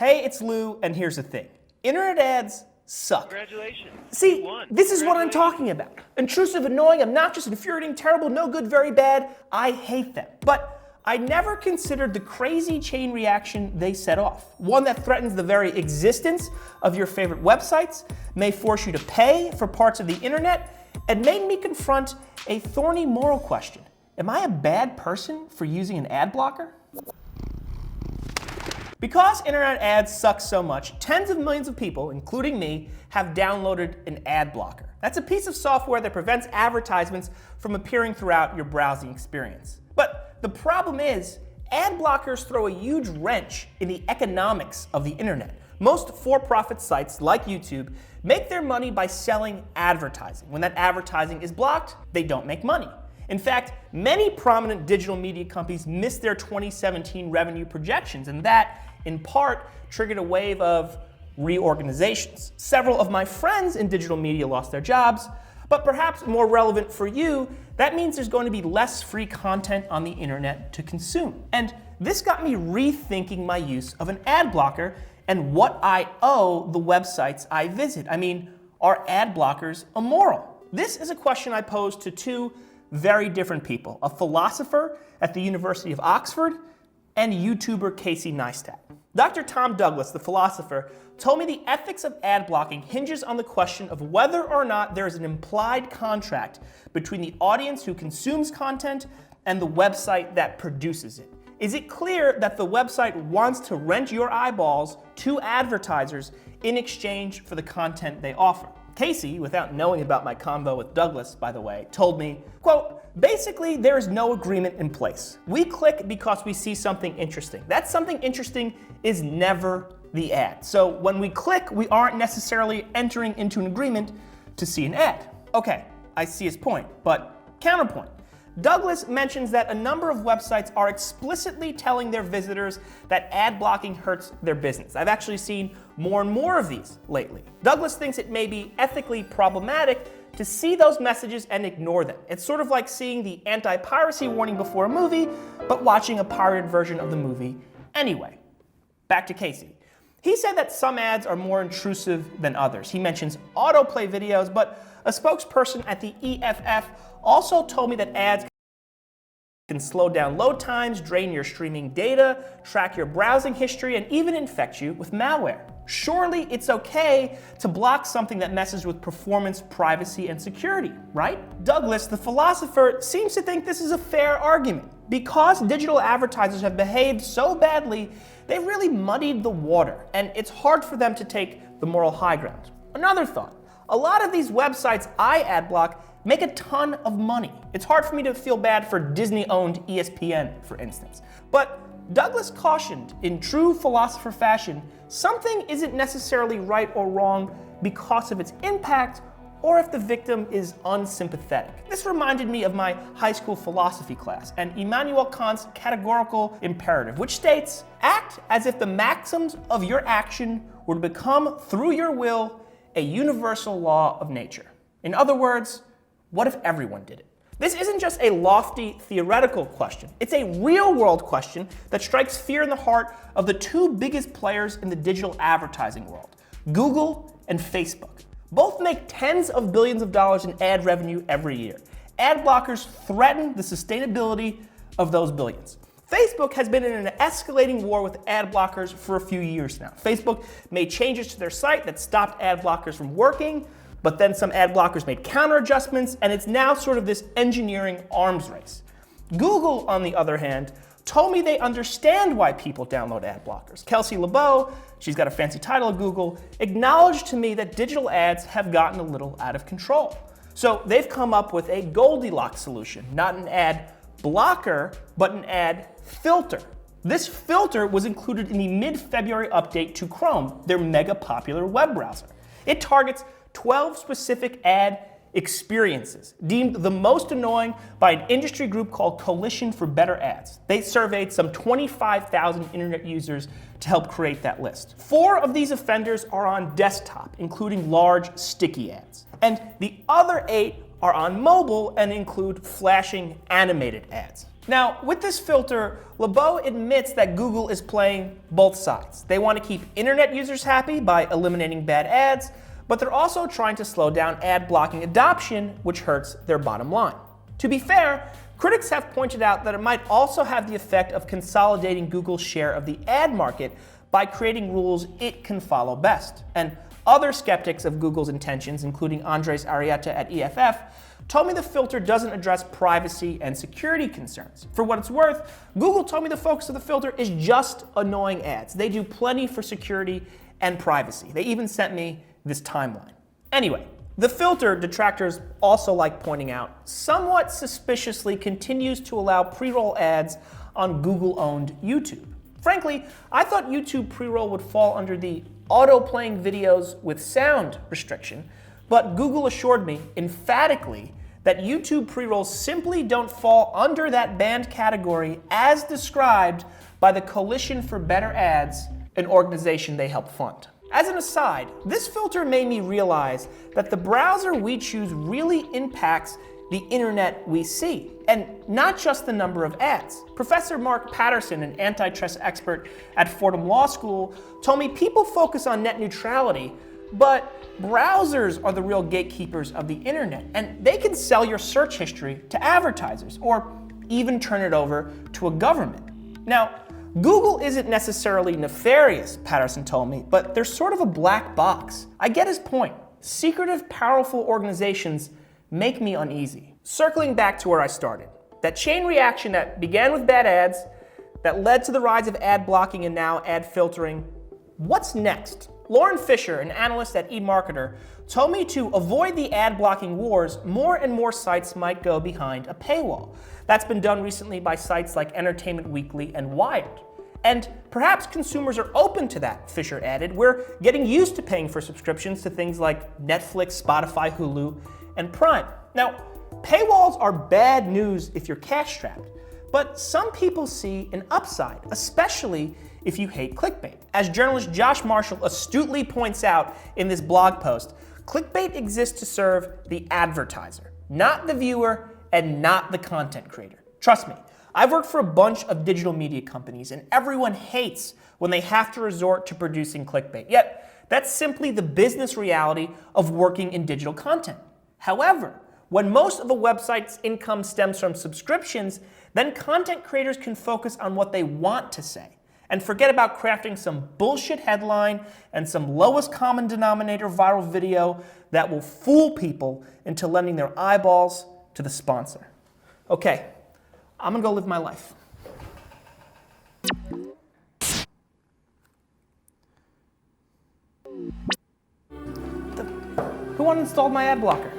Hey, it's Lou, and here's the thing. Internet ads suck. Congratulations. See, this is what I'm talking about. Intrusive, annoying, obnoxious, infuriating, terrible, no good, very bad. I hate them. But I never considered the crazy chain reaction they set off. One that threatens the very existence of your favorite websites, may force you to pay for parts of the internet, and made me confront a thorny moral question. Am I a bad person for using an ad blocker? Because internet ads suck so much, tens of millions of people, including me, have downloaded an ad blocker. That's a piece of software that prevents advertisements from appearing throughout your browsing experience. But the problem is, ad blockers throw a huge wrench in the economics of the internet. Most for-profit sites, like YouTube, make their money by selling advertising. When that advertising is blocked, they don't make money. In fact, many prominent digital media companies missed their 2017 revenue projections, and that, in part, triggered a wave of reorganizations. Several of my friends in digital media lost their jobs, but perhaps more relevant for you, that means there's going to be less free content on the internet to consume. And this got me rethinking my use of an ad blocker and what I owe the websites I visit. I mean, are ad blockers immoral? This is a question I posed to two very different people, a philosopher at the University of Oxford and YouTuber Casey Neistat. Dr. Tom Douglas, the philosopher, told me the ethics of ad blocking hinges on the question of whether or not there is an implied contract between the audience who consumes content and the website that produces it. Is it clear that the website wants to rent your eyeballs to advertisers in exchange for the content they offer? Casey, without knowing about my convo with Douglas, by the way, told me, quote, basically, there is no agreement in place. We click because we see something interesting. That something interesting is never the ad. So when we click, we aren't necessarily entering into an agreement to see an ad. Okay, I see his point, but counterpoint. Douglas mentions that a number of websites are explicitly telling their visitors that ad blocking hurts their business. I've actually seen more and more of these lately. Douglas thinks it may be ethically problematic to see those messages and ignore them. It's sort of like seeing the anti-piracy warning before a movie, but watching a pirated version of the movie anyway. Back to Casey. He said that some ads are more intrusive than others. He mentions autoplay videos, but a spokesperson at the EFF also told me that ads can slow down load times, drain your streaming data, track your browsing history, and even infect you with malware. Surely it's okay to block something that messes with performance, privacy, and security, right? Douglas, the philosopher, seems to think this is a fair argument. Because digital advertisers have behaved so badly, they've really muddied the water, and it's hard for them to take the moral high ground. Another thought, a lot of these websites I ad block make a ton of money. It's hard for me to feel bad for Disney-owned ESPN, for instance. But Douglas cautioned, in true philosopher fashion, something isn't necessarily right or wrong because of its impact or if the victim is unsympathetic. This reminded me of my high school philosophy class and Immanuel Kant's categorical imperative, which states, act as if the maxims of your action were to become, through your will, a universal law of nature. In other words, what if everyone did it? This isn't just a lofty theoretical question. It's a real-world question that strikes fear in the heart of the two biggest players in the digital advertising world, Google and Facebook. Both make tens of billions of dollars in ad revenue every year. Ad blockers threaten the sustainability of those billions. Facebook has been in an escalating war with ad blockers for a few years now. Facebook made changes to their site that stopped ad blockers from working, but then some ad blockers made counter adjustments, and it's now sort of this engineering arms race. Google, on the other hand, told me they understand why people download ad blockers. Kelsey LeBeau, she's got a fancy title at Google, acknowledged to me that digital ads have gotten a little out of control. So they've come up with a Goldilocks solution, not an ad blocker, but an ad filter. This filter was included in the mid-February update to Chrome, their mega popular web browser. It targets 12 specific ad experiences, deemed the most annoying by an industry group called Coalition for Better Ads. They surveyed some 25,000 internet users to help create that list. 4 of these offenders are on desktop, including large sticky ads. And the other 8 are on mobile and include flashing animated ads. Now, with this filter, Lebeau admits that Google is playing both sides. They want to keep internet users happy by eliminating bad ads, but they're also trying to slow down ad blocking adoption, which hurts their bottom line. To be fair, critics have pointed out that it might also have the effect of consolidating Google's share of the ad market by creating rules it can follow best. And other skeptics of Google's intentions, including Andres Arieta at EFF, told me the filter doesn't address privacy and security concerns. For what it's worth, Google told me the focus of the filter is just annoying ads. They do plenty for security and privacy. They even sent me this timeline. Anyway, the filter, detractors also like pointing out, somewhat suspiciously continues to allow pre-roll ads on Google-owned YouTube. Frankly, I thought YouTube pre-roll would fall under the auto-playing videos with sound restriction, but Google assured me emphatically that YouTube pre-rolls simply don't fall under that banned category as described by the Coalition for Better Ads, an organization they help fund. As an aside, this filter made me realize that the browser we choose really impacts the internet we see, and not just the number of ads. Professor Mark Patterson, an antitrust expert at Fordham Law School, told me people focus on net neutrality, but browsers are the real gatekeepers of the internet, and they can sell your search history to advertisers, or even turn it over to a government. Now, Google isn't necessarily nefarious, Patterson told me, but they're sort of a black box. I get his point. Secretive, powerful organizations make me uneasy. Circling back to where I started, that chain reaction that began with bad ads, that led to the rise of ad blocking and now ad filtering, what's next? Lauren Fisher, an analyst at eMarketer, told me to avoid the ad blocking wars, more and more sites might go behind a paywall. That's been done recently by sites like Entertainment Weekly and Wired. And perhaps consumers are open to that, Fisher added. We're getting used to paying for subscriptions to things like Netflix, Spotify, Hulu, and Prime. Now, paywalls are bad news if you're cash-strapped, but some people see an upside, especially if you hate clickbait. As journalist Josh Marshall astutely points out in this blog post, clickbait exists to serve the advertiser, not the viewer and not the content creator. Trust me, I've worked for a bunch of digital media companies, and everyone hates when they have to resort to producing clickbait. Yet, that's simply the business reality of working in digital content. However, when most of a website's income stems from subscriptions, then content creators can focus on what they want to say and forget about crafting some bullshit headline and some lowest common denominator viral video that will fool people into lending their eyeballs to the sponsor. Okay, I'm gonna go live my life. Who uninstalled my ad blocker?